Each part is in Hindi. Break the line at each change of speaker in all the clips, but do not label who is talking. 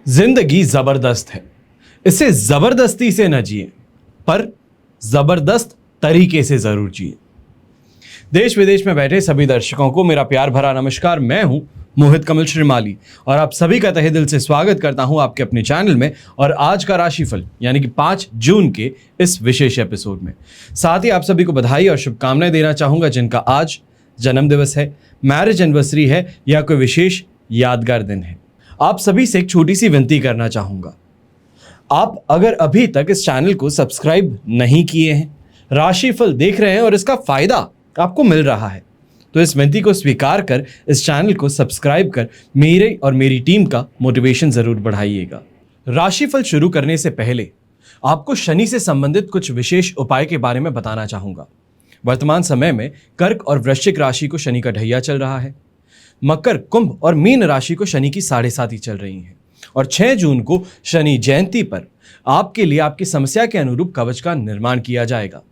जिंदगी जबरदस्त है, इसे जबरदस्ती से न जिए, पर जबरदस्त तरीके से जरूर जिए। देश विदेश में बैठे सभी दर्शकों को मेरा प्यार भरा नमस्कार। मैं हूं मोहित कमल श्रीमाली और आप सभी का तहे दिल से स्वागत करता हूं आपके अपने चैनल में और आज का राशिफल यानी कि 5 जून के इस विशेष एपिसोड में। साथ ही आप सभी को बधाई और शुभकामनाएं देना चाहूंगा जिनका आज जन्म दिवस है, मैरिज एनिवर्सरी है या कोई विशेष यादगार दिन है। आप सभी से एक छोटी सी विनती करना चाहूंगा, आप अगर अभी तक इस चैनल को सब्सक्राइब नहीं किए हैं, राशिफल देख रहे हैं और इसका फायदा आपको मिल रहा है, तो इस विनती को स्वीकार कर इस चैनल को सब्सक्राइब कर मेरे और मेरी टीम का मोटिवेशन जरूर बढ़ाइएगा। राशिफल शुरू करने से पहले आपको शनि से संबंधित कुछ विशेष उपाय के बारे में बताना चाहूंगा। वर्तमान समय में कर्क और वृश्चिक राशि को शनि का ढैया चल रहा है, मकर, कुंभ और मीन राशि को शनि की 7.5 चल रही है और 6 जून को शनि जयंती पर आपके लिए आपकी समस्या के अनुरूप कवच का निर्माण किया जाएगा।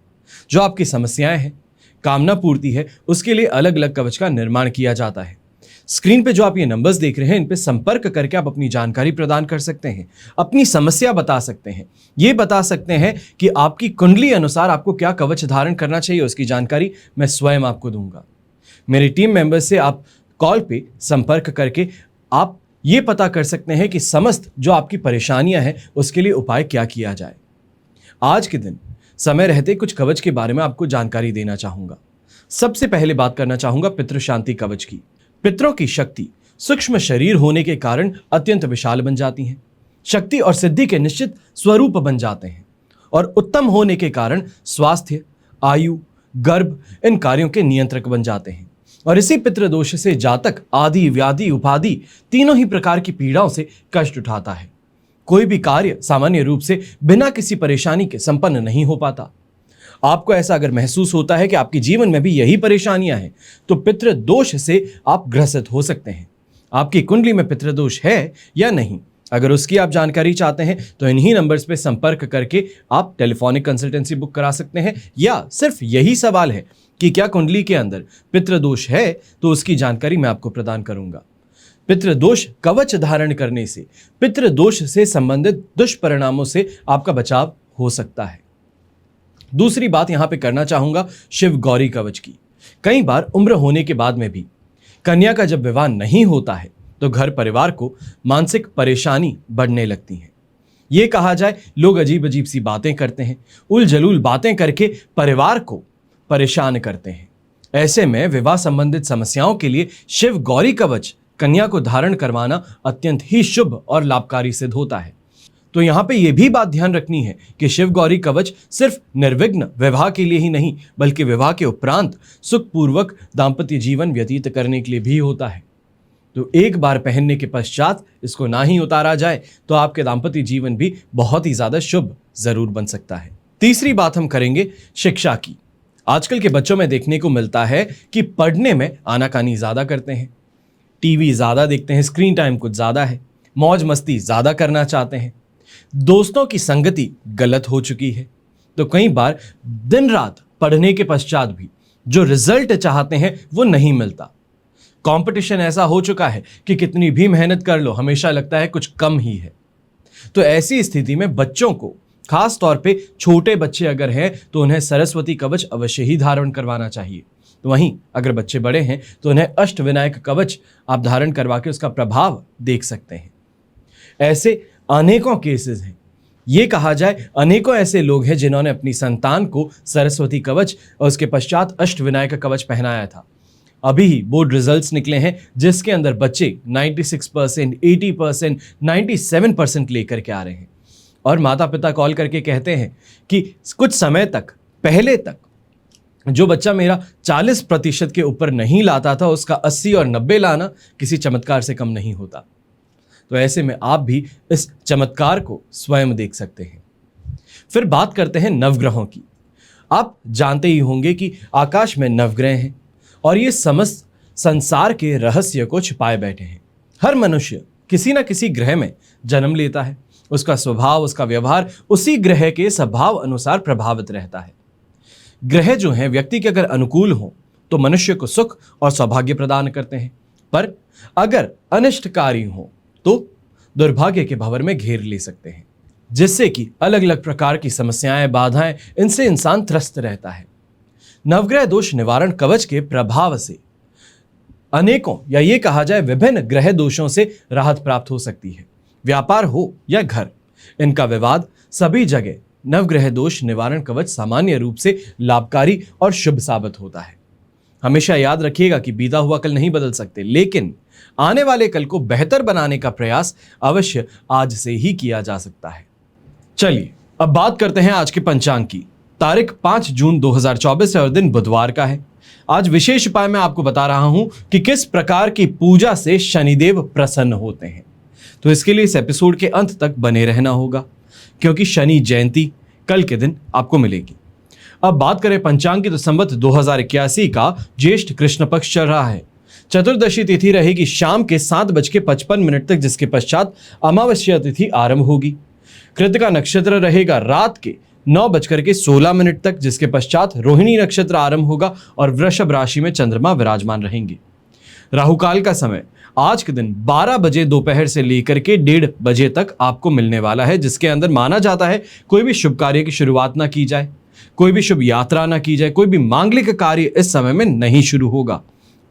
जो आपकी समस्याएं हैं, कामना पूर्ति है, उसके लिए अलग अलग कवच का निर्माण किया जाता है। स्क्रीन पे जो आप ये नंबर्स देख रहे हैं, इन पे संपर्क करके आप अपनी जानकारी प्रदान कर सकते हैं, अपनी समस्या बता सकते हैं, ये बता सकते हैं कि आपकी कुंडली अनुसार आपको क्या कवच धारण करना चाहिए, उसकी जानकारी मैं स्वयं आपको दूंगा। मेरी टीम मेंबर्स से आप कॉल पे संपर्क करके आप ये पता कर सकते हैं कि समस्त जो आपकी परेशानियां हैं उसके लिए उपाय क्या किया जाए। आज के दिन समय रहते कुछ कवच के बारे में आपको जानकारी देना चाहूंगा। सबसे पहले बात करना चाहूंगा पितृ शांति कवच की। पितरों की शक्ति सूक्ष्म शरीर होने के कारण अत्यंत विशाल बन जाती हैं, शक्ति और सिद्धि के निश्चित स्वरूप बन जाते हैं और उत्तम होने के कारण स्वास्थ्य, आयु, गर्भ इन कार्यों के नियंत्रक बन जाते हैं। और इसी पितृदोष से जातक आदि व्याधि उपाधि तीनों ही प्रकार की पीड़ाओं से कष्ट उठाता है। कोई भी कार्य सामान्य रूप से बिना किसी परेशानी के संपन्न नहीं हो पाता। आपको ऐसा अगर महसूस होता है कि आपके जीवन में भी यही परेशानियां हैं, तो पितृदोष से आप ग्रसित हो सकते हैं। आपकी कुंडली में पितृदोष है या नहीं, अगर उसकी आप जानकारी चाहते हैं तो इन्हीं नंबर्स पे संपर्क करके आप टेलीफोनिक कंसल्टेंसी बुक करा सकते हैं, या सिर्फ यही सवाल है कि क्या कुंडली के अंदर पितृदोष है, तो उसकी जानकारी मैं आपको प्रदान करूंगा। पितृदोष कवच धारण करने से पितृदोष से संबंधित दुष्परिणामों से आपका बचाव हो सकता है। दूसरी बात यहां पे करना चाहूंगा शिव गौरी कवच की। कई बार उम्र होने के बाद में भी कन्या का जब विवाह नहीं होता है तो घर परिवार को मानसिक परेशानी बढ़ने लगती है। ये कहा जाए, लोग अजीब अजीब सी बातें करते हैं, उलझलूल बातें करके परिवार को परेशान करते हैं। ऐसे में विवाह संबंधित समस्याओं के लिए शिव गौरी कवच कन्या को धारण करवाना अत्यंत ही शुभ और लाभकारी सिद्ध होता है। तो यहां पे यह भी बात ध्यान रखनी है कि शिव गौरी कवच सिर्फ निर्विघ्न विवाह के लिए ही नहीं, बल्कि विवाह के उपरांत सुखपूर्वक दाम्पत्य जीवन व्यतीत करने के लिए भी होता है। तो एक बार पहनने के पश्चात इसको ना ही उतारा जाए तो आपके दाम्पत्य जीवन भी बहुत ही ज्यादा शुभ जरूर बन सकता है। तीसरी बात हम करेंगे शिक्षा की। आजकल के बच्चों में देखने को मिलता है कि पढ़ने में आनाकानी ज्यादा करते हैं, टीवी ज्यादा देखते हैं, स्क्रीन टाइम कुछ ज्यादा है, मौज मस्ती ज्यादा करना चाहते हैं, दोस्तों की संगति गलत हो चुकी है। तो कई बार दिन रात पढ़ने के पश्चात भी जो रिजल्ट चाहते हैं वो नहीं मिलता। कंपटीशन ऐसा हो चुका है कि कितनी भी मेहनत कर लो, हमेशा लगता है कुछ कम ही है। तो ऐसी स्थिति में बच्चों को, खास तौर पे छोटे बच्चे अगर हैं तो उन्हें सरस्वती कवच अवश्य ही धारण करवाना चाहिए। तो वहीं अगर बच्चे बड़े हैं तो उन्हें अष्टविनायक कवच आप धारण करवा के उसका प्रभाव देख सकते हैं। ऐसे अनेकों केसेस हैं, ये कहा जाए अनेकों ऐसे लोग हैं जिन्होंने अपनी संतान को सरस्वती कवच और उसके पश्चात अष्टविनायक कवच पहनाया था। अभी ही बोर्ड रिजल्ट्स निकले हैं जिसके अंदर बच्चे 96%, 80%, 97% लेकर के आ रहे हैं और माता पिता कॉल करके कहते हैं कि कुछ समय तक, पहले तक जो बच्चा मेरा 40% के ऊपर नहीं लाता था, उसका 80 और 90 लाना किसी चमत्कार से कम नहीं होता। तो ऐसे में आप भी इस चमत्कार को स्वयं देख सकते हैं। फिर बात करते हैं नवग्रहों की। आप जानते ही होंगे कि आकाश में नवग्रह हैं और ये समस्त संसार के रहस्य को छिपाए बैठे हैं। हर मनुष्य किसी ना किसी ग्रह में जन्म लेता है, उसका स्वभाव, उसका व्यवहार उसी ग्रह के स्वभाव अनुसार प्रभावित रहता है। ग्रह जो हैं व्यक्ति के अगर अनुकूल हों तो मनुष्य को सुख और सौभाग्य प्रदान करते हैं, पर अगर अनिष्टकारी हों तो दुर्भाग्य के भंवर में घेर ले सकते हैं, जिससे कि अलग अलग प्रकार की समस्याएं, बाधाएं, इनसे इंसान त्रस्त रहता है। नवग्रह दोष निवारण कवच के प्रभाव से अनेकों या ये कहा जाए विभिन्न ग्रह दोषों से राहत प्राप्त हो सकती है। व्यापार हो या घर, इनका विवाद सभी जगह नवग्रह दोष निवारण कवच सामान्य रूप से लाभकारी और शुभ साबित होता है। हमेशा याद रखिएगा कि बीता हुआ कल नहीं बदल सकते, लेकिन आने वाले कल को बेहतर बनाने का प्रयास अवश्य आज से ही किया जा सकता है। चलिए अब बात करते हैं आज के पंचांग की। तारीख 5 जून 2024 है और दिन बुधवार का है। आज विशेष उपाय मैं आपको बता रहा हूं कि किस प्रकार की पूजा से शनिदेव प्रसन्न होते हैं। तो इसके लिए इस एपिसोड के अंत तक बने रहना होगा, क्योंकि शनि जयंती कल के दिन आपको मिलेगी। अब बात करें पंचांग की, तो संवत 2081 का ज्येष्ठ कृष्ण पक्ष चल रहा है। चतुर्दशी तिथि रहेगी शाम के 7:55 तक, जिसके पश्चात अमावस्या तिथि आरंभ होगी। कृतिका नक्षत्र रहेगा रात के 9:16 तक, जिसके पश्चात रोहिणी नक्षत्र आरंभ होगा और वृषभ राशि में चंद्रमा विराजमान रहेंगे। राहुकाल का समय आज के दिन 12 बजे दोपहर से लेकर के 1:30 बजे तक आपको मिलने वाला है, जिसके अंदर माना जाता है कोई भी शुभ कार्य की शुरुआत ना की जाए, कोई भी शुभ यात्रा ना की जाए, कोई भी मांगलिक कार्य इस समय में नहीं शुरू होगा।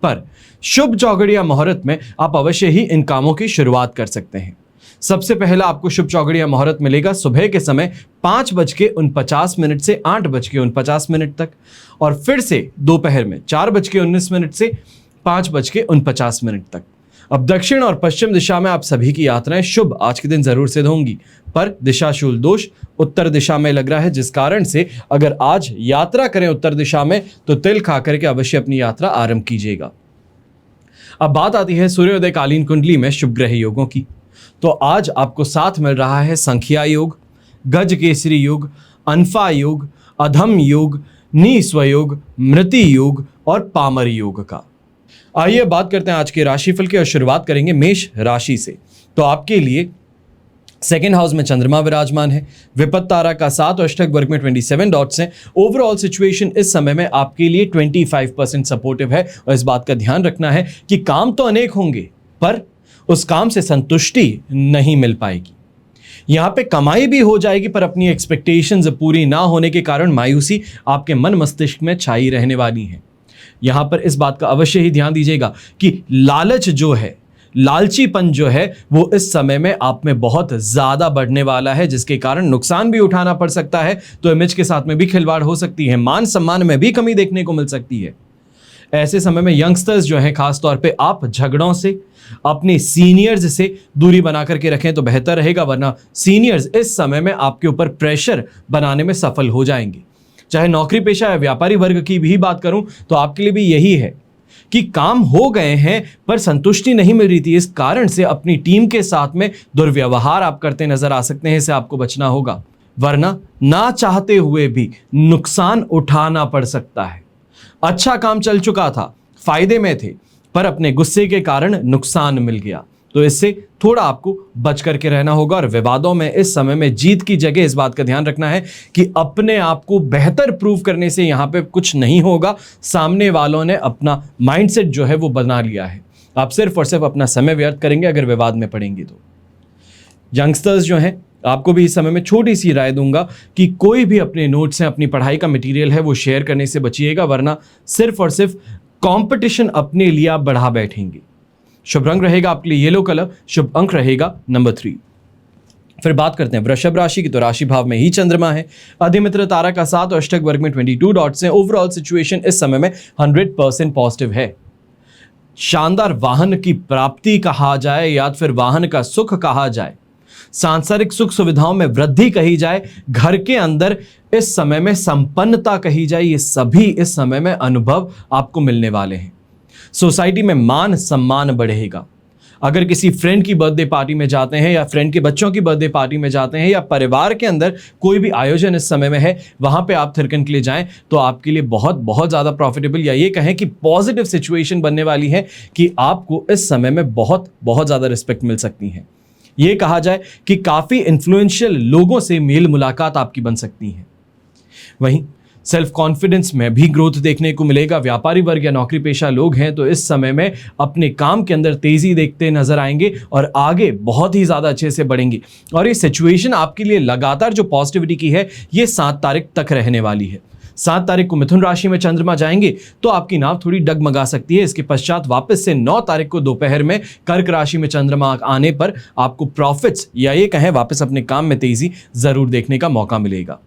पर शुभ चौघड़ी या मुहूर्त में आप अवश्य ही इन कामों की शुरुआत कर सकते हैं। सबसे पहला आपको शुभ चौघड़ी या मुहूर्त मिलेगा सुबह के समय 5:49 से 8:49 तक, और फिर से दोपहर में 4:19 से 5:49 तक। अब दक्षिण और पश्चिम दिशा में आप सभी की यात्राएं शुभ आज के दिन जरूर सिद्ध होंगी, पर दिशाशूल दोष उत्तर दिशा में लग रहा है, जिस कारण से अगर आज यात्रा करें उत्तर दिशा में तो तिल खा करके अवश्य अपनी यात्रा आरंभ कीजिएगा। अब बात आती है सूर्योदय कालीन कुंडली में शुभ ग्रह योगों की। तो आज आपको साथ मिल रहा है संख्या योग, गज केसरी योग, अनफा योग, अधम योग, नीस्व योग, मृति योग और पामर योग का। आइए बात करते हैं आज के राशिफल की और शुरुआत करेंगे मेष राशि से। तो आपके लिए सेकेंड हाउस में चंद्रमा विराजमान है, विपत्त तारा का 7 और अष्टक वर्ग में 27 डॉट्स हैं। ओवरऑल सिचुएशन इस समय में आपके लिए 25% सपोर्टिव है, और इस बात का ध्यान रखना है कि काम तो अनेक होंगे पर उस काम से संतुष्टि नहीं मिल पाएगी। यहां पे कमाई भी हो जाएगी, पर अपनी एक्सपेक्टेशंस पूरी ना होने के कारण मायूसी आपके मन मस्तिष्क में छाई रहने वाली है। यहां पर इस बात का अवश्य ही ध्यान दीजिएगा कि लालच जो है, लालचीपन जो है, वो इस समय में आप में बहुत ज्यादा बढ़ने वाला है, जिसके कारण नुकसान भी उठाना पड़ सकता है। तो इमेज के साथ में भी खिलवाड़ हो सकती है, मान सम्मान में भी कमी देखने को मिल सकती है। ऐसे समय में यंगस्टर्स जो हैं, खास तौर पे आप झगड़ों से, अपने सीनियर्स से दूरी बना करके रखें तो बेहतर रहेगा, वरना सीनियर्स इस समय में आपके ऊपर प्रेशर बनाने में सफल हो जाएंगे। चाहे नौकरी पेशा या व्यापारी वर्ग की भी बात करूं तो आपके लिए भी यही है कि काम हो गए हैं पर संतुष्टि नहीं मिल रही थी, इस कारण से अपनी टीम के साथ में दुर्व्यवहार आप करते नजर आ सकते हैं। इससे आपको बचना होगा, वरना ना चाहते हुए भी नुकसान उठाना पड़ सकता है। अच्छा काम चल चुका था, फायदे में थे, पर अपने गुस्से के कारण नुकसान मिल गया, तो इससे थोड़ा आपको बच करके रहना होगा। और विवादों में इस समय में जीत की जगह इस बात का ध्यान रखना है कि अपने आप को बेहतर प्रूव करने से यहां पे कुछ नहीं होगा। सामने वालों ने अपना माइंडसेट जो है वो बना लिया है, आप सिर्फ और सिर्फ अपना समय व्यर्थ करेंगे अगर विवाद में पड़ेंगे तो। यंगस्टर्स जो हैं, आपको भी इस समय में छोटी सी राय दूंगा कि कोई भी अपने नोट्स हैं, अपनी पढ़ाई का मटेरियल है, वो शेयर करने से बचिएगा, वरना सिर्फ और सिर्फ कंपटीशन अपने लिए आप बढ़ा बैठेंगे। शुभ रंग रहेगा आपके लिए येलो कलर, शुभ अंक रहेगा नंबर 3। फिर बात करते हैं वृषभ राशि की। तो राशि भाव में ही चंद्रमा है, अधिमित्र तारा का 7 और अष्टक वर्ग में 22 डॉट्स हैं। ओवरऑल सिचुएशन इस समय में 100% पॉजिटिव है। शानदार वाहन की प्राप्ति कहा जाए या फिर वाहन का सुख कहा जाए, सांसारिक सुख सुविधाओं में वृद्धि कही जाए, घर के अंदर इस समय में संपन्नता कही जाए, ये सभी इस समय में अनुभव आपको मिलने वाले हैं। सोसाइटी में मान सम्मान बढ़ेगा। अगर किसी फ्रेंड की बर्थडे पार्टी में जाते हैं या फ्रेंड के बच्चों की बर्थडे पार्टी में जाते हैं या परिवार के अंदर कोई भी आयोजन इस समय में है, वहां पे आप थिरकन के लिए जाएं तो आपके लिए बहुत बहुत ज्यादा प्रॉफिटेबल या ये कहें कि पॉजिटिव सिचुएशन बनने वाली है कि आपको इस समय में बहुत बहुत ज्यादा रिस्पेक्ट मिल सकती है। ये कहा जाए कि काफी इन्फ्लुएंशियल लोगों से मेल मुलाकात आपकी बन सकती है। वहीं सेल्फ कॉन्फिडेंस में भी ग्रोथ देखने को मिलेगा। व्यापारी वर्ग या नौकरी पेशा लोग हैं तो इस समय में अपने काम के अंदर तेजी देखते नजर आएंगे और आगे बहुत ही ज्यादा अच्छे से बढ़ेंगे। और ये सिचुएशन आपके लिए लगातार जो पॉजिटिविटी की है ये 7 तारीख तक रहने वाली है। 7 तारीख को मिथुन राशि में चंद्रमा जाएंगे तो आपकी नाव थोड़ी डगमगा सकती है। इसके पश्चात वापस से 9 तारीख को दोपहर में कर्क राशि में चंद्रमा आने पर आपको प्रॉफिट्स या ये कहें वापस अपने काम में तेजी जरूर देखने का मौका मिलेगा।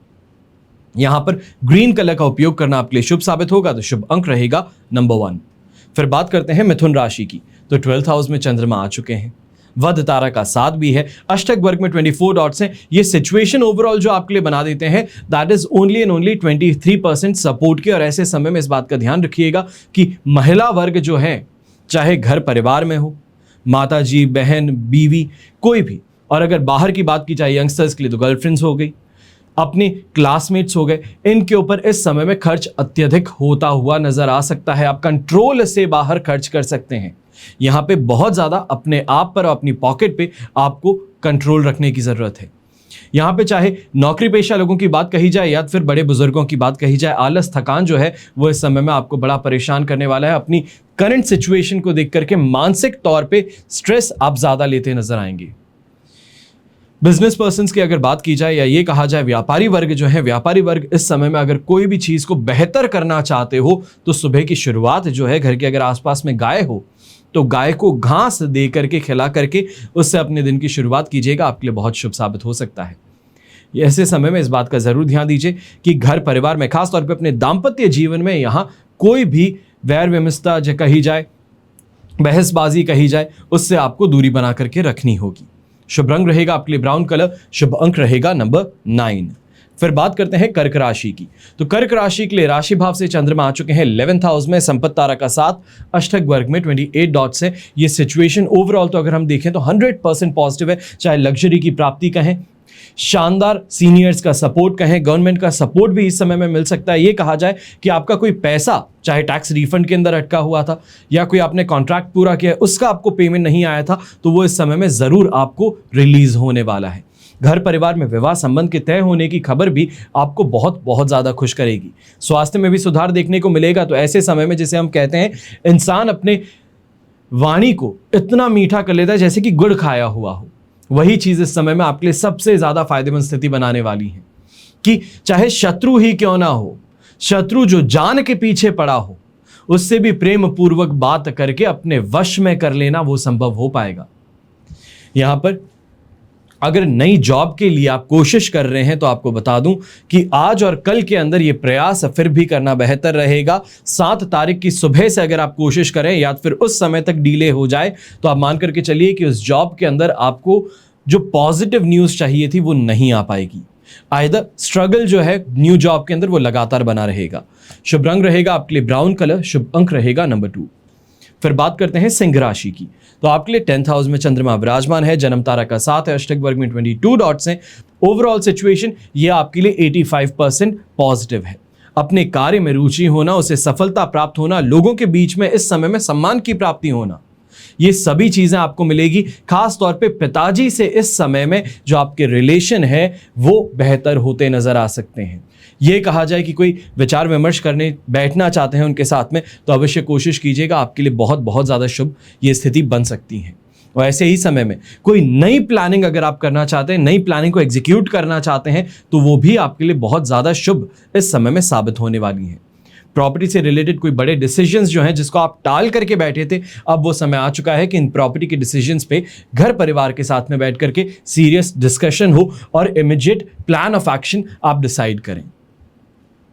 यहां पर ग्रीन कलर का उपयोग करना आपके लिए शुभ साबित होगा, तो शुभ अंक रहेगा नंबर 1। फिर बात करते हैं मिथुन राशि की, तो 12th हाउस में चंद्रमा आ चुके हैं, वध तारा का साथ भी है, अष्टक वर्ग में 24 डॉट्स हैं। ये सिचुएशन ओवरऑल जो आपके लिए बना देते हैं that is only and only 23% support के। और ऐसे समय में इस बात का ध्यान रखिएगा कि महिला वर्ग जो है, चाहे घर परिवार में हो, माता जी, बहन, बीवी, कोई भी, और अगर बाहर की बात की जाए यंगस्टर्स के लिए तो गर्लफ्रेंड्स हो गई, अपने क्लासमेट्स हो गए, इनके ऊपर इस समय में खर्च अत्यधिक होता हुआ नजर आ सकता है। आप कंट्रोल से बाहर खर्च कर सकते हैं। यहां पे बहुत ज्यादा अपने आप पर और अपनी पॉकेट पे आपको कंट्रोल रखने की जरूरत है। यहां पे चाहे नौकरी पेशा लोगों की बात कही जाए या फिर बड़े बुजुर्गों की बात कही जाए, आलस थकान जो है वो इस समय में आपको बड़ा परेशान करने वाला है। अपनी करंट सिचुएशन को देख करके मानसिक तौर पे स्ट्रेस आप ज्यादा लेते नजर आएंगे। बिजनेस पर्सन्स की अगर बात की जाए या ये कहा जाए व्यापारी वर्ग जो है, व्यापारी वर्ग इस समय में अगर कोई भी चीज को बेहतर करना चाहते हो तो सुबह की शुरुआत जो है, घर के अगर आसपास में गाय हो तो गाय को घास दे करके, खिला करके उससे अपने दिन की शुरुआत कीजिएगा, आपके लिए बहुत शुभ साबित हो सकता है। ऐसे समय में इस बात का जरूर ध्यान दीजिए कि घर परिवार में, खासतौर पर अपने दाम्पत्य जीवन में यहाँ कोई भी वैर विमस्ता जो कही जाए, बहसबाजी कही जाए, उससे आपको दूरी बना करके रखनी होगी। शुभ रंग रहेगा आपके लिए ब्राउन कलर, शुभ अंक रहेगा नंबर 9। फिर बात करते हैं कर्क राशि की, तो कर्क राशि के लिए राशि भाव से चंद्रमा आ चुके हैं 11th हाउस में, संपत्ति तारा का साथ, अष्टक वर्ग में 28 डॉट्स है। ये सिचुएशन ओवरऑल तो अगर हम देखें तो 100% पॉजिटिव है। चाहे लग्जरी की प्राप्ति कहें, शानदार सीनियर्स का सपोर्ट कहें, गवर्नमेंट का सपोर्ट भी इस समय में मिल सकता है। ये कहा जाए कि आपका कोई पैसा, चाहे टैक्स रिफंड के अंदर अटका हुआ था या कोई आपने कॉन्ट्रैक्ट पूरा किया, उसका आपको पेमेंट नहीं आया था, तो वो इस समय में जरूर आपको रिलीज होने वाला है। घर परिवार में विवाह संबंध के तय होने की खबर भी आपको बहुत बहुत ज्यादा खुश करेगी। स्वास्थ्य में भी सुधार देखने को मिलेगा। तो ऐसे समय में, जिसे हम कहते हैं, इंसान अपने वाणी को इतना मीठा कर लेता है जैसे कि गुड़ खाया हुआ हो, वही चीज इस समय में आपके लिए सबसे ज्यादा फायदेमंद स्थिति बनाने वाली है कि चाहे शत्रु ही क्यों ना हो, शत्रु जो जान के पीछे पड़ा हो, उससे भी प्रेम पूर्वक बात करके अपने वश में कर लेना वो संभव हो पाएगा। यहां पर अगर नई जॉब के लिए आप कोशिश कर रहे हैं तो आपको बता दूं कि आज और कल के अंदर ये प्रयास फिर भी करना बेहतर रहेगा। 7 तारीख की सुबह से अगर आप कोशिश करें या फिर उस समय तक डिले हो जाए तो आप मान करके चलिए कि उस जॉब के अंदर आपको जो पॉजिटिव न्यूज़ चाहिए थी वो नहीं आ पाएगी। आइदर स्ट्रगल जो है न्यू जॉब के अंदर वो लगातार बना रहेगा। शुभ रंग रहेगा आपके लिए ब्राउन कलर, शुभ अंक रहेगा नंबर 2। फिर बात करते हैं सिंह राशि की, तो आपके लिए 10th हाउस में चंद्रमा विराजमान है, जन्म तारा का साथ है, अष्टक वर्ग में 22 डॉट्स हैं। ओवरऑल सिचुएशन ये आपके लिए 85% पॉजिटिव है। अपने कार्य में रुचि होना, उसे सफलता प्राप्त होना, लोगों के बीच में इस समय में सम्मान की प्राप्ति होना, ये सभी चीजें आपको मिलेगी। खास तौर पे पिताजी से इस समय में जो आपके रिलेशन है वो बेहतर होते नजर आ सकते हैं। ये कहा जाए कि कोई विचार विमर्श करने बैठना चाहते हैं उनके साथ में, तो अवश्य कोशिश कीजिएगा, आपके लिए बहुत बहुत ज़्यादा शुभ ये स्थिति बन सकती है। और ऐसे ही समय में कोई नई प्लानिंग अगर आप करना चाहते हैं, नई प्लानिंग को एग्जीक्यूट करना चाहते हैं, तो वो भी आपके लिए बहुत ज़्यादा शुभ इस समय में साबित होने वाली है। प्रॉपर्टी से रिलेटेड कोई बड़े डिसीजंस जो हैं जिसको आप टाल करके बैठे थे, अब वो समय आ चुका है कि इन प्रॉपर्टी के डिसीजंस पे घर परिवार के साथ में बैठ करके सीरियस डिस्कशन हो और इमीडिएट प्लान ऑफ एक्शन आप डिसाइड करें।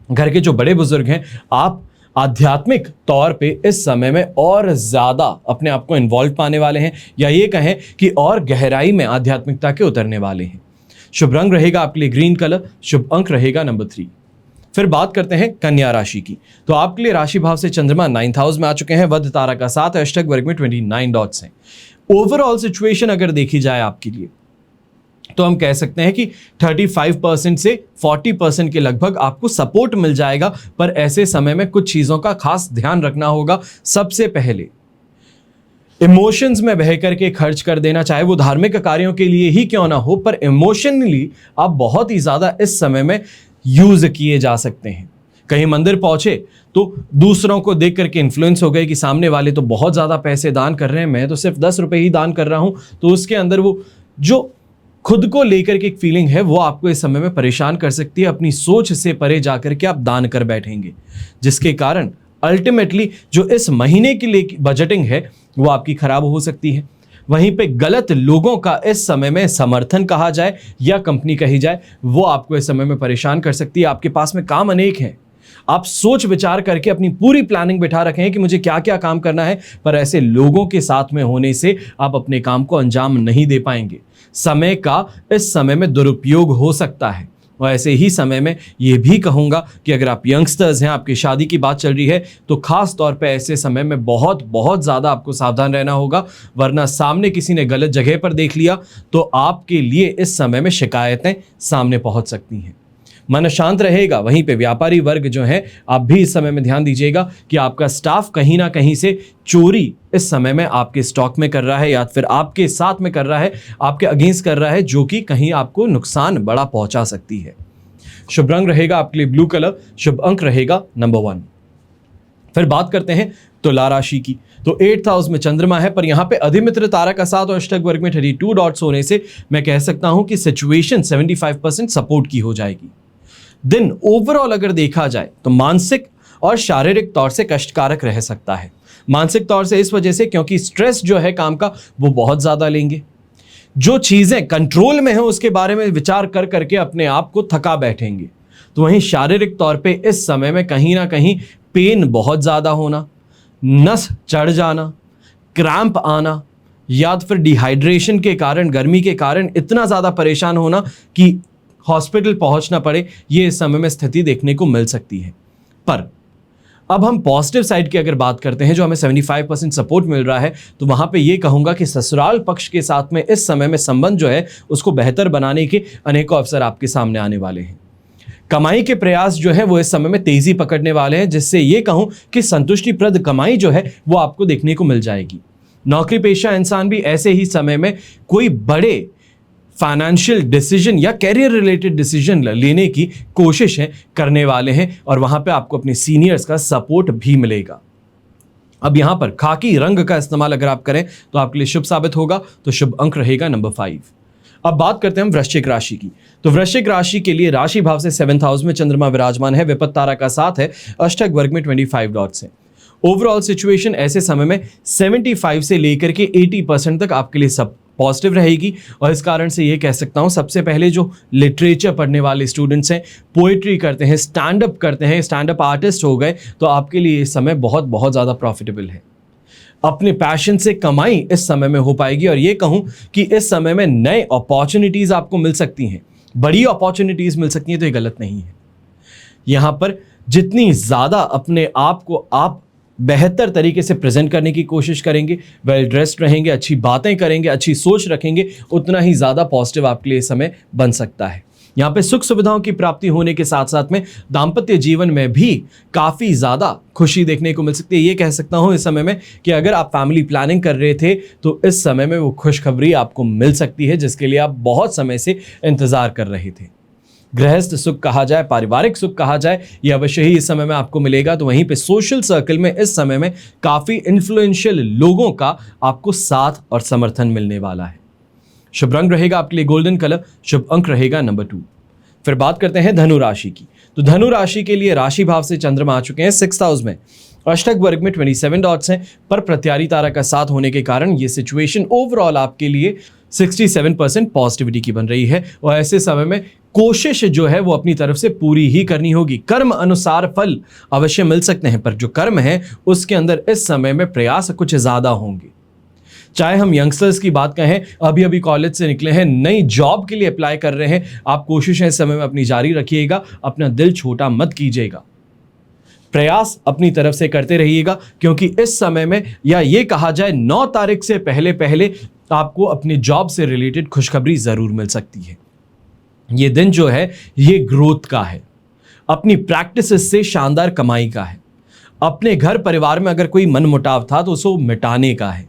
घर के जो बड़े बुजुर्ग हैं, आप आध्यात्मिक तौर पे इस समय में और ज्यादा अपने आप को इन्वॉल्व पाने वाले हैं, या ये कहें कि और गहराई में आध्यात्मिकता के उतरने वाले हैं। शुभ रंग रहेगा आपके लिए ग्रीन कलर, शुभ अंक रहेगा नंबर 3। फिर बात करते हैं कन्या राशि की, तो आपके लिए राशि भाव से चंद्रमा 9th हाउस में आ चुके हैं, वध तारा का साथ है, अष्टक वर्ग में 29 डॉट्स हैं। ओवरऑल सिचुएशन अगर देखी जाए आपके लिए तो हम कह सकते हैं कि 35% से 40% के लगभग आपको सपोर्ट मिल जाएगा। पर ऐसे समय में कुछ चीजों का खास ध्यान रखना होगा। सबसे पहले इमोशंस में बह करके खर्च कर देना, चाहे वो धार्मिक कार्यों के लिए ही क्यों ना हो, पर इमोशनली आप बहुत ही ज्यादा इस समय में यूज किए जा सकते हैं। कहीं मंदिर पहुंचे तो दूसरों को देख करके इन्फ्लुएंस हो गए कि सामने वाले तो बहुत ज़्यादा पैसे दान कर रहे हैं, मैं तो सिर्फ 10 रुपए ही दान कर रहा हूं, तो उसके अंदर वो जो खुद को लेकर के एक फीलिंग है वो आपको इस समय में परेशान कर सकती है। अपनी सोच से परे जाकर के आप दान कर बैठेंगे, जिसके कारण अल्टीमेटली जो इस महीने के लिए बजटिंग है वो आपकी खराब हो सकती है। वहीं पे गलत लोगों का इस समय में समर्थन कहा जाए या कंपनी कही जाए, वो आपको इस समय में परेशान कर सकती है। आपके पास में काम अनेक हैं, आप सोच विचार करके अपनी पूरी प्लानिंग बिठा रखे हैं कि मुझे क्या क्या काम करना है, पर ऐसे लोगों के साथ में होने से आप अपने काम को अंजाम नहीं दे पाएंगे। समय का इस समय में दुरुपयोग हो सकता है। और ऐसे ही समय में ये भी कहूँगा कि अगर आप यंगस्टर्स हैं, आपकी शादी की बात चल रही है, तो खास तौर पे ऐसे समय में बहुत बहुत ज़्यादा आपको सावधान रहना होगा, वरना सामने किसी ने गलत जगह पर देख लिया तो आपके लिए इस समय में शिकायतें सामने पहुंच सकती हैं। मन शांत रहेगा। वहीं पे व्यापारी वर्ग जो है, आप भी इस समय में ध्यान दीजिएगा कि आपका स्टाफ कहीं ना कहीं से चोरी इस समय में आपके स्टॉक में कर रहा है या फिर आपके साथ में कर रहा है, आपके अगेंस्ट कर रहा है, जो कि कहीं आपको नुकसान बड़ा पहुंचा सकती है। शुभ रंग रहेगा आपके लिए ब्लू कलर, शुभ अंक रहेगा नंबर 1। फिर बात करते हैं तुला राशि की। तो 8th हाउस में चंद्रमा है, पर यहां पे अधिमित्र तारा का साथ और अष्टक वर्ग में 32 डॉट्स होने से मैं कह सकता हूं कि सिचुएशन 75% सपोर्ट की हो जाएगी। दिन ओवरऑल अगर देखा जाए तो मानसिक और शारीरिक तौर से कष्टकारक रह सकता है। मानसिक तौर से इस वजह से क्योंकि स्ट्रेस जो है काम का वो बहुत ज्यादा लेंगे, जो चीजें कंट्रोल में है उसके बारे में विचार कर करके अपने आप को थका बैठेंगे। तो वहीं शारीरिक तौर पे इस समय में कहीं ना कहीं पेन बहुत ज्यादा होना, नस चढ़ जाना, क्रैम्प आना, या तो फिर डिहाइड्रेशन के कारण, गर्मी के कारण इतना ज्यादा परेशान होना कि हॉस्पिटल पहुंचना पड़े, ये इस समय में स्थिति देखने को मिल सकती है। पर अब हम पॉजिटिव साइड की अगर बात करते हैं, जो हमें 75% सपोर्ट मिल रहा है, तो वहां पे ये कहूंगा कि ससुराल पक्ष के साथ में इस समय में संबंध जो है उसको बेहतर बनाने के अनेकों अवसर आपके सामने आने वाले हैं। कमाई के प्रयास जो है वो इस समय में तेजी पकड़ने वाले हैं, जिससे ये कहूं कि संतुष्टिप्रद कमाई जो है वो आपको देखने को मिल जाएगी। नौकरी पेशा इंसान भी ऐसे ही समय में कोई बड़े फाइनेंशियल डिसीजन या कैरियर रिलेटेड डिसीजन लेने की कोशिश है करने वाले हैं, और वहां पे आपको अपने सीनियर्स का सपोर्ट भी मिलेगा। अब यहां पर खाकी रंग का इस्तेमाल अगर आप करें तो आपके लिए शुभ साबित होगा। तो शुभ अंक रहेगा नंबर 5। अब बात करते हैं वृश्चिक राशि की। तो वृश्चिक राशि के लिए राशि भाव से 7th हाउस में चंद्रमा विराजमान है, विपत्त तारा का साथ है, अष्टक वर्ग में 25 डॉट्स है। ओवरऑल सिचुएशन ऐसे समय में 75 से लेकर के 80% तक आपके लिए सब पॉजिटिव रहेगी। और इस कारण से ये कह सकता हूँ, सबसे पहले जो लिटरेचर पढ़ने वाले स्टूडेंट्स हैं, पोएट्री करते हैं, स्टैंड अप करते हैं, स्टैंड अप आर्टिस्ट हो गए, तो आपके लिए इस समय बहुत बहुत ज़्यादा प्रॉफिटेबल है। अपने पैशन से कमाई इस समय में हो पाएगी, और ये कहूँ कि इस समय में नए अपॉर्चुनिटीज़ आपको मिल सकती हैं, बड़ी अपॉर्चुनिटीज़ मिल सकती हैं, तो ये गलत नहीं है। यहाँ पर जितनी ज़्यादा अपने आप को आप बेहतर तरीके से प्रेजेंट करने की कोशिश करेंगे, वेल ड्रेस्ड रहेंगे, अच्छी बातें करेंगे, अच्छी सोच रखेंगे, उतना ही ज़्यादा पॉजिटिव आपके लिए समय बन सकता है। यहाँ पे सुख सुविधाओं की प्राप्ति होने के साथ साथ में दाम्पत्य जीवन में भी काफ़ी ज़्यादा खुशी देखने को मिल सकती है। ये कह सकता हूँ इस समय में कि अगर आप फैमिली प्लानिंग कर रहे थे तो इस समय में वो खुशखबरी आपको मिल सकती है, जिसके लिए आप बहुत समय से इंतज़ार कर रहे थे। गृहस्थ सुख कहा जाए, पारिवारिक सुख कहा जाए, ये अवश्य ही इस समय में आपको मिलेगा। तो वहीं पे सोशल सर्कल में इस समय में काफ़ी इन्फ्लुएंशियल लोगों का आपको साथ और समर्थन मिलने वाला है। शुभ रंग रहेगा आपके लिए गोल्डन कलर, शुभ अंक रहेगा नंबर 2। फिर बात करते हैं धनु राशि की। तो धनु राशि के लिए राशि भाव से चंद्रमा आ चुके हैं 6th हाउस में, अष्टक वर्ग में 27 डॉट्स हैं, पर प्रत्यारी तारा का साथ होने के कारण ये सिचुएशन ओवरऑल आपके लिए 67% पॉजिटिविटी की बन रही है। और ऐसे समय में कोशिश जो है वो अपनी तरफ से पूरी ही करनी होगी। कर्म अनुसार फल अवश्य मिल सकते हैं, पर जो कर्म है उसके अंदर इस समय में प्रयास कुछ ज़्यादा होंगे। चाहे हम यंगस्टर्स की बात कहें, अभी अभी कॉलेज से निकले हैं, नई जॉब के लिए अप्लाई कर रहे हैं, आप कोशिशें इस समय में अपनी जारी रखिएगा, अपना दिल छोटा मत कीजिएगा, प्रयास अपनी तरफ से करते रहिएगा, क्योंकि इस समय में, या ये कहा जाए 9 तारीख से पहले पहले आपको अपने जॉब से रिलेटेड खुशखबरी ज़रूर मिल सकती है। ये दिन जो है ये ग्रोथ का है, अपनी प्रैक्टिस से शानदार कमाई का है, अपने घर परिवार में अगर कोई मनमुटाव था तो उसको मिटाने का है।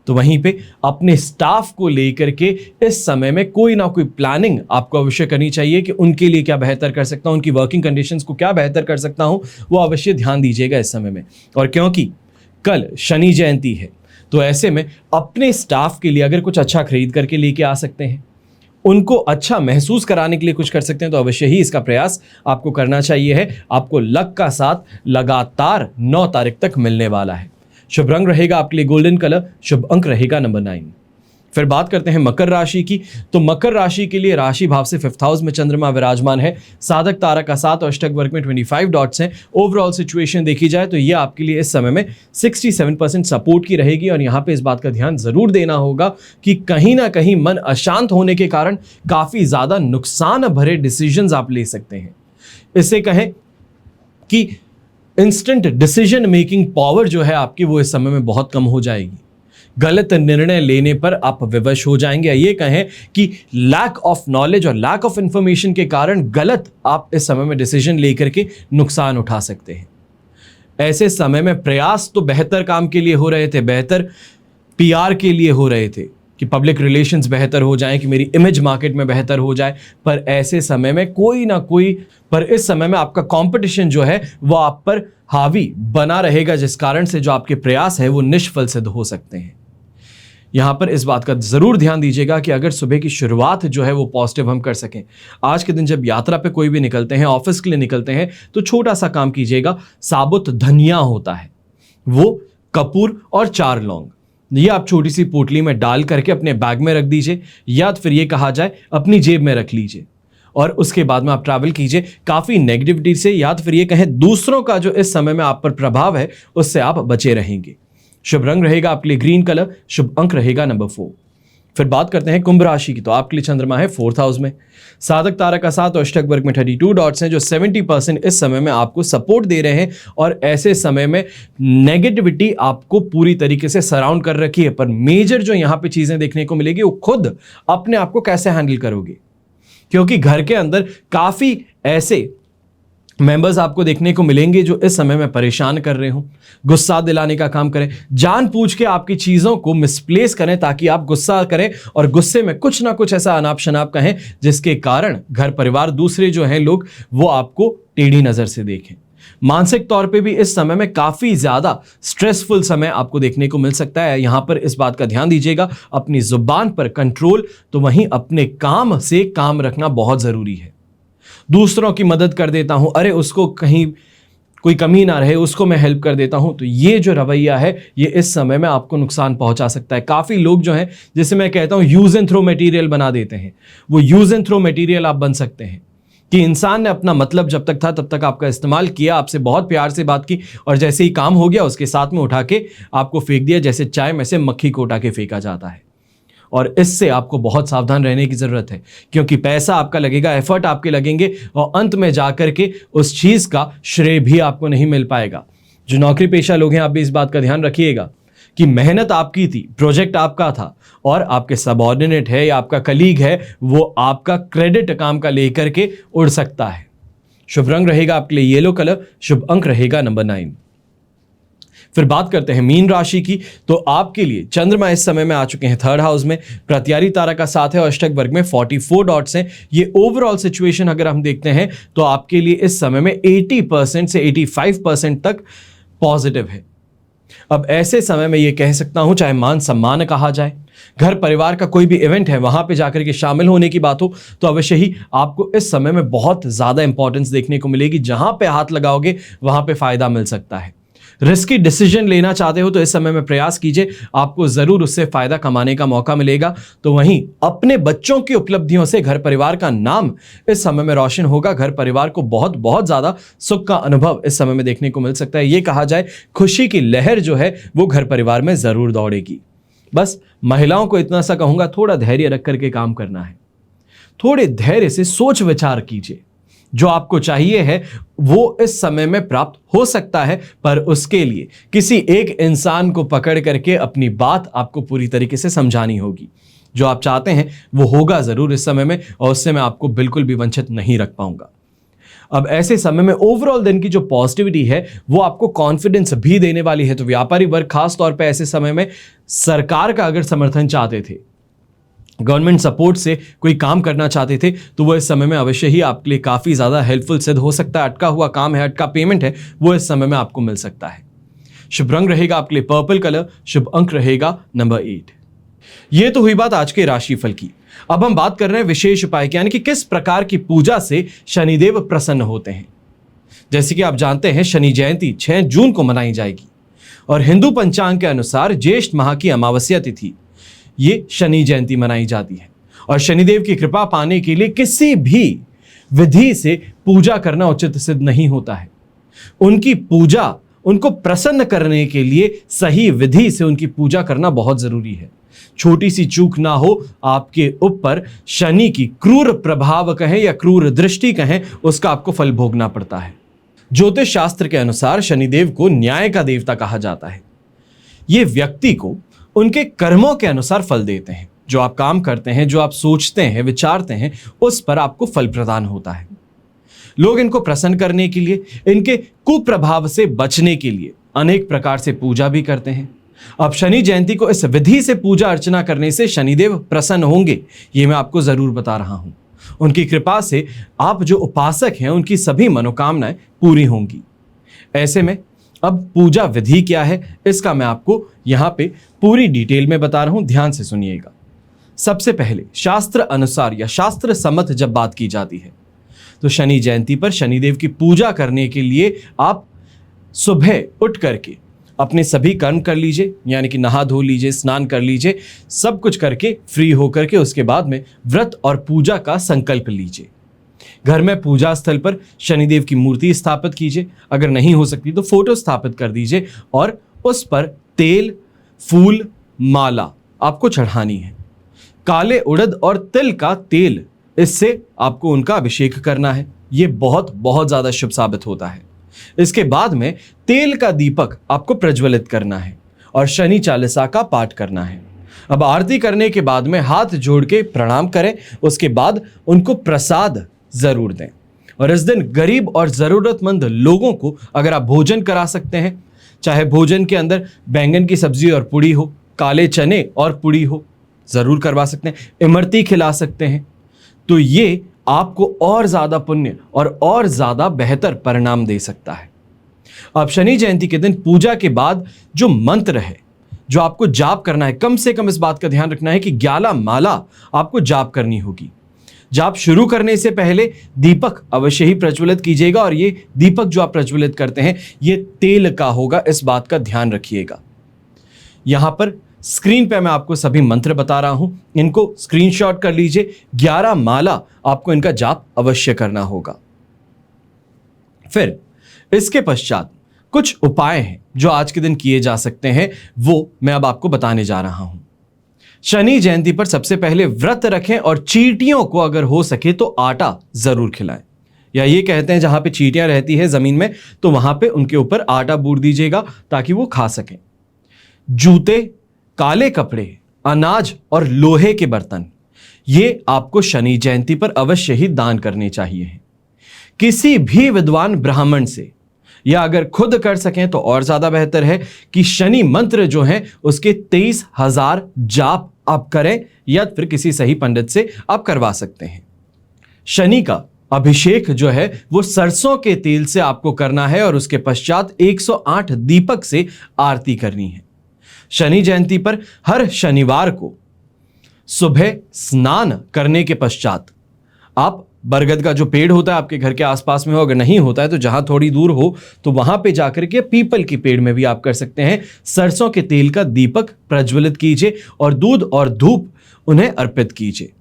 तो वहीं पे अपने स्टाफ को लेकर के इस समय में कोई ना कोई प्लानिंग आपको अवश्य करनी चाहिए कि उनके लिए क्या बेहतर कर सकता हूं, उनकी वर्किंग कंडीशंस को क्या बेहतर कर सकता हूं, वो अवश्य ध्यान दीजिएगा इस समय में। और क्योंकि कल शनि जयंती है तो ऐसे में अपने स्टाफ के लिए अगर कुछ अच्छा खरीद करके लेके आ सकते हैं, उनको अच्छा महसूस कराने के लिए कुछ कर सकते हैं, तो अवश्य ही इसका प्रयास आपको करना चाहिए है। आपको लक का साथ लगातार 9 तारीख तक मिलने वाला है। शुभ रंग रहेगा आपके लिए गोल्डन कलर, शुभ अंक रहेगा नंबर 9। फिर बात करते हैं मकर राशि की। तो मकर राशि के लिए राशि भाव से 5th हाउस में चंद्रमा विराजमान है। साधक तारा का 7 और अष्टक वर्ग में 25 डॉट्स हैं। ओवरऑल सिचुएशन देखी जाए तो ये आपके लिए इस समय में 67% सपोर्ट की रहेगी। और यहाँ पे इस बात का ध्यान जरूर देना होगा कि कहीं ना कहीं मन अशांत होने के कारण काफी ज्यादा नुकसान भरे डिसीजंस आप ले सकते हैं। इसे कहें कि इंस्टेंट डिसीजन मेकिंग पावर जो है आपकी, वो इस समय में बहुत कम हो जाएगी। गलत निर्णय लेने पर आप विवश हो जाएंगे, या ये कहें कि लैक ऑफ नॉलेज और लैक ऑफ इंफॉर्मेशन के कारण गलत आप इस समय में डिसीजन लेकर के नुकसान उठा सकते हैं। ऐसे समय में प्रयास तो बेहतर काम के लिए हो रहे थे, बेहतर पीआर के लिए हो रहे थे कि पब्लिक रिलेशंस बेहतर हो जाएं, कि मेरी इमेज मार्केट में बेहतर हो जाए, पर ऐसे समय में कोई ना कोई, पर इस समय में आपका कंपटीशन जो है वो आप पर हावी बना रहेगा, जिस कारण से जो आपके प्रयास है वो निष्फल सिद्ध हो सकते हैं। यहां पर इस बात का जरूर ध्यान दीजिएगा कि अगर सुबह की शुरुआत जो है वो पॉजिटिव हम कर सकें। आज के दिन जब यात्रा पे कोई भी निकलते हैं, ऑफिस के लिए निकलते हैं, तो छोटा सा काम कीजिएगा। साबुत धनिया होता है, वो कपूर और 4 लौंग, ये आप छोटी सी पोटली में डाल करके अपने बैग में रख दीजिए, या फिर ये कहा जाए अपनी जेब में रख लीजिए। और उसके बाद में आप ट्रैवल कीजिए काफी नेगेटिविटी से, या फिर ये कहें दूसरों का जो इस समय में आप पर प्रभाव है उससे आप बचे रहेंगे। शुभ रंग रहेगा आपके लिए ग्रीन कलर, शुभ अंक रहेगा नंबर 4। फिर बात करते हैं कुंभ राशि की। तो आपके लिए चंद्रमा है 4th हाउस में। साधक तारा का 7 और अष्टक वर्ग में 32 डॉट्स हैं, जो 70% इस समय में आपको सपोर्ट दे रहे हैं। और ऐसे समय में नेगेटिविटी आपको पूरी तरीके से सराउंड कर रखी है, पर मेजर जो यहां पे चीजें देखने को मिलेगी वो खुद अपने आप को कैसे हैंडल करोगे, क्योंकि घर के अंदर काफी ऐसे मेंबर्स आपको देखने को मिलेंगे जो इस समय में परेशान कर रहे हो, गुस्सा दिलाने का काम करें, जानबूझ के आपकी चीजों को मिसप्लेस करें ताकि आप गुस्सा करें और गुस्से में कुछ ना कुछ ऐसा अनाप शनाप कहें जिसके कारण घर परिवार दूसरे जो हैं लोग वो आपको टेढ़ी नजर से देखें। मानसिक तौर पे भी इस समय में काफी ज्यादा स्ट्रेसफुल समय आपको देखने को मिल सकता है। यहां पर इस बात का ध्यान दीजिएगा, अपनी जुबान पर कंट्रोल, तो वहीं अपने काम से काम रखना बहुत जरूरी है। दूसरों की मदद कर देता हूं, अरे उसको कहीं कोई कमी ना रहे, उसको मैं हेल्प कर देता हूं, तो ये जो रवैया है ये इस समय में आपको नुकसान पहुंचा सकता है। काफी लोग जो हैं, जिसे मैं कहता हूं यूज एंड थ्रो मटेरियल बना देते हैं, वो यूज एंड थ्रो मटेरियल आप बन सकते हैं कि इंसान ने अपना मतलब जब तक था तब तक आपका इस्तेमाल किया, आपसे बहुत प्यार से बात की, और जैसे ही काम हो गया उसके साथ में उठा के आपको फेंक दिया, जैसे चाय में से मक्खी को उठा के फेंका जाता है। और इससे आपको बहुत सावधान रहने की जरूरत है, क्योंकि पैसा आपका लगेगा, एफर्ट आपके लगेंगे, और अंत में जाकर के उस चीज का श्रेय भी आपको नहीं मिल पाएगा। जो नौकरी पेशा लोग हैं, आप भी इस बात का ध्यान रखिएगा कि मेहनत आपकी थी, प्रोजेक्ट आपका था, और आपके सबऑर्डिनेट है या आपका कलीग है वो आपका क्रेडिट काम का लेकर के उड़ सकता है। शुभ रंग रहेगा आपके लिए येलो कलर, शुभ अंक रहेगा नंबर 9। फिर बात करते हैं मीन राशि की। तो आपके लिए चंद्रमा इस समय में आ चुके हैं 3rd हाउस में। प्रत्यारी तारा का 7 है और अष्टक वर्ग में 44 डॉट्स हैं। ये ओवरऑल सिचुएशन अगर हम देखते हैं तो आपके लिए इस समय में 80% से 85% तक पॉजिटिव है। अब ऐसे समय में ये कह सकता हूं, चाहे मान सम्मान कहा जाए, घर परिवार का कोई भी इवेंट है वहां पे जाकर के शामिल होने की बात हो, तो अवश्य ही आपको इस समय में बहुत ज्यादा इंपॉर्टेंस देखने को मिलेगी। जहां पे हाथ लगाओगे वहां पे फायदा मिल सकता है। रिस्की डिसीजन लेना चाहते हो तो इस समय में प्रयास कीजिए, आपको जरूर उससे फायदा कमाने का मौका मिलेगा। तो वहीं अपने बच्चों की उपलब्धियों से घर परिवार का नाम इस समय में रोशन होगा। घर परिवार को बहुत बहुत ज्यादा सुख का अनुभव इस समय में देखने को मिल सकता है। ये कहा जाए खुशी की लहर जो है वो घर परिवार में जरूर दौड़ेगी। बस महिलाओं को इतना सा कहूंगा, थोड़ा धैर्य रख करके काम करना है, थोड़े धैर्य से सोच विचार कीजिए। जो आपको चाहिए है वो इस समय में प्राप्त हो सकता है, पर उसके लिए किसी एक इंसान को पकड़ करके अपनी बात आपको पूरी तरीके से समझानी होगी। जो आप चाहते हैं वो होगा जरूर इस समय में, और उससे मैं आपको बिल्कुल भी वंचित नहीं रख पाऊंगा। अब ऐसे समय में ओवरऑल दिन की जो पॉजिटिविटी है वो आपको कॉन्फिडेंस भी देने वाली है। तो व्यापारी वर्ग खास तौर पे ऐसे समय में सरकार का अगर समर्थन चाहते थे, गवर्नमेंट सपोर्ट से कोई काम करना चाहते थे, तो वो इस समय में अवश्य ही आपके लिए काफी ज्यादा हेल्पफुल सिद्ध हो सकता है। अटका हुआ काम है, अटका पेमेंट है, वो इस समय में आपको मिल सकता है। शुभ रंग रहेगा आपके लिए पर्पल कलर, शुभ अंक रहेगा नंबर 8। ये तो हुई बात आज के राशिफल की। अब हम बात कर रहे हैं विशेष उपाय की, यानी कि किस प्रकार की पूजा से शनिदेव प्रसन्न होते हैं। जैसे कि आप जानते हैं शनि जयंती 6 जून को मनाई जाएगी और हिंदू पंचांग के अनुसार ज्येष्ठ माह की अमावस्या तिथि ये शनि जयंती मनाई जाती है। और शनिदेव की कृपा पाने के लिए किसी भी विधि से पूजा करना उचित सिद्ध नहीं होता है। उनकी पूजा, उनको प्रसन्न करने के लिए सही विधि से उनकी पूजा करना बहुत जरूरी है। छोटी सी चूक ना हो आपके ऊपर शनि की क्रूर प्रभाव कहें या क्रूर दृष्टि कहें, उसका आपको फल भोगना पड़ता है। ज्योतिष शास्त्र के अनुसार शनिदेव को न्याय का देवता कहा जाता है। ये व्यक्ति को उनके कर्मों के अनुसार फल देते हैं। जो आप काम करते हैं, जो आप सोचते हैं, विचारते हैं, उस पर आपको फल प्रदान होता है। लोग इनको प्रसन्न करने के लिए, इनके कुप्रभाव से बचने के लिए अनेक प्रकार से पूजा भी करते हैं। अब शनि जयंती को इस विधि से पूजा अर्चना करने से शनिदेव प्रसन्न होंगे, ये मैं आपको जरूर बता रहा हूं। उनकी कृपा से आप जो उपासक हैं उनकी सभी मनोकामनाएं पूरी होंगी। ऐसे में अब पूजा विधि क्या है, इसका मैं आपको यहां पे पूरी डिटेल में बता रहा हूं, ध्यान से सुनिएगा। सबसे पहले शास्त्र अनुसार या शास्त्र सम्मत जब बात की जाती है तो शनि जयंती पर शनिदेव की पूजा करने के लिए आप सुबह उठ करके अपने सभी कर्म कर लीजिए, यानी कि नहा धो लीजिए, स्नान कर लीजिए, सब कुछ करके फ्री होकर के उसके बाद में व्रत और पूजा का संकल्प लीजिए। घर में पूजा स्थल पर शनिदेव की मूर्ति स्थापित कीजिए, अगर नहीं हो सकती तो फोटो स्थापित कर दीजिए और उस पर तेल, फूल, माला आपको चढ़ानी है। काले उड़द और तिल का तेल, इससे आपको उनका अभिषेक करना है। ये बहुत बहुत ज्यादा शुभ साबित होता है। इसके बाद में तेल का दीपक आपको प्रज्वलित करना है और शनि चालीसा का पाठ करना है। अब आरती करने के बाद में हाथ जोड़ के प्रणाम करें, उसके बाद उनको प्रसाद जरूर दें। और इस दिन गरीब और जरूरतमंद लोगों को अगर आप भोजन करा सकते हैं, चाहे भोजन के अंदर बैंगन की सब्जी और पुड़ी हो, काले चने और पुड़ी हो, जरूर करवा सकते हैं। इमरती खिला सकते हैं, तो ये आपको और ज्यादा पुण्य और ज्यादा बेहतर परिणाम दे सकता है। अब शनि जयंती के दिन पूजा के बाद जो मंत्र है, जो आपको जाप करना है, कम से कम इस बात का ध्यान रखना है कि 11 माला आपको जाप करनी होगी। जाप शुरू करने से पहले दीपक अवश्य ही प्रज्वलित कीजिएगा और ये दीपक जो आप प्रज्वलित करते हैं ये तेल का होगा, इस बात का ध्यान रखिएगा। यहां पर स्क्रीन पे मैं आपको सभी मंत्र बता रहा हूं, इनको स्क्रीनशॉट कर लीजिए। 11 माला आपको इनका जाप अवश्य करना होगा। फिर इसके पश्चात कुछ उपाय हैं जो आज के दिन किए जा सकते हैं, वो मैं अब आपको बताने जा रहा हूं। शनि जयंती पर सबसे पहले व्रत रखें और चींटियों को अगर हो सके तो आटा जरूर खिलाएं, या ये कहते हैं जहां पे चींटियां रहती है जमीन में तो वहां पे उनके ऊपर आटा बूर दीजिएगा ताकि वो खा सकें। जूते, काले कपड़े, अनाज और लोहे के बर्तन, ये आपको शनि जयंती पर अवश्य ही दान करने चाहिए। किसी भी विद्वान ब्राह्मण से, या अगर खुद कर सकें तो और ज्यादा बेहतर है कि शनि मंत्र जो है उसके 23,000 जाप आप करें, या फिर किसी सही पंडित से आप करवा सकते हैं। शनि का अभिषेक जो है वो सरसों के तेल से आपको करना है और उसके पश्चात 108 दीपक से आरती करनी है। शनि जयंती पर हर शनिवार को सुबह स्नान करने के पश्चात आप बरगद का जो पेड़ होता है आपके घर के आसपास में हो, अगर नहीं होता है तो जहां थोड़ी दूर हो तो वहां पे जाकर के पीपल के पेड़ में भी आप कर सकते हैं, सरसों के तेल का दीपक प्रज्वलित कीजिए और दूध और धूप उन्हें अर्पित कीजिए।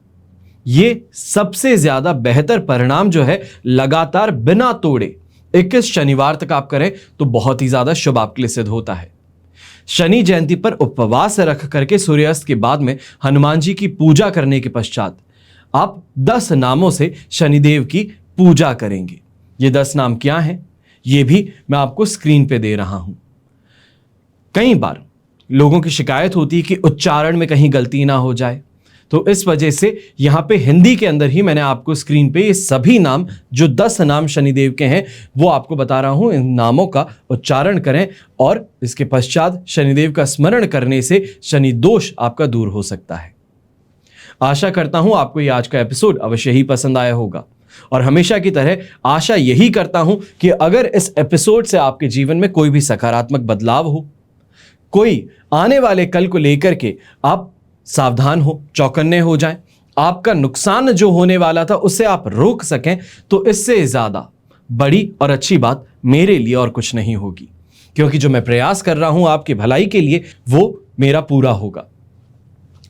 ये सबसे ज्यादा बेहतर परिणाम जो है लगातार बिना तोड़े 21 शनिवार तक आप करें तो बहुत ही ज्यादा शुभ आपके लिए सिद्ध होता है। शनि जयंती पर उपवास रख करके सूर्यास्त के बाद में हनुमान जी की पूजा करने के पश्चात आप 10 नामों से शनिदेव की पूजा करेंगे। ये 10 नाम क्या हैं, ये भी मैं आपको स्क्रीन पे दे रहा हूं। कई बार लोगों की शिकायत होती है कि उच्चारण में कहीं गलती ना हो जाए, तो इस वजह से यहां पे हिंदी के अंदर ही मैंने आपको स्क्रीन पे ये सभी नाम, जो 10 नाम शनिदेव के हैं, वो आपको बता रहा हूं। इन नामों का उच्चारण करें और इसके पश्चात शनिदेव का स्मरण करने से शनि दोष आपका दूर हो सकता है। आशा करता हूं आपको ये आज का एपिसोड अवश्य ही पसंद आया होगा और हमेशा की तरह आशा यही करता हूं कि अगर इस एपिसोड से आपके जीवन में कोई भी सकारात्मक बदलाव हो, कोई आने वाले कल को लेकर के आप सावधान हो, चौकन्ने हो जाएं, आपका नुकसान जो होने वाला था उसे आप रोक सकें, तो इससे ज्यादा बड़ी और अच्छी बात मेरे लिए और कुछ नहीं होगी, क्योंकि जो मैं प्रयास कर रहा हूं आपकी भलाई के लिए वो मेरा पूरा होगा।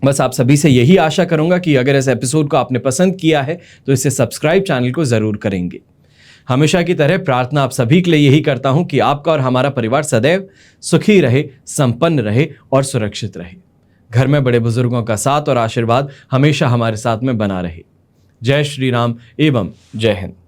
बस आप सभी से यही आशा करूंगा कि अगर इस एपिसोड को आपने पसंद किया है तो इसे सब्सक्राइब चैनल को जरूर करेंगे। हमेशा की तरह प्रार्थना आप सभी के लिए यही करता हूं कि आपका और हमारा परिवार सदैव सुखी रहे, संपन्न रहे और सुरक्षित रहे। घर में बड़े बुजुर्गों का साथ और आशीर्वाद हमेशा हमारे साथ में बना रहे। जय श्री राम एवं जय हिंद।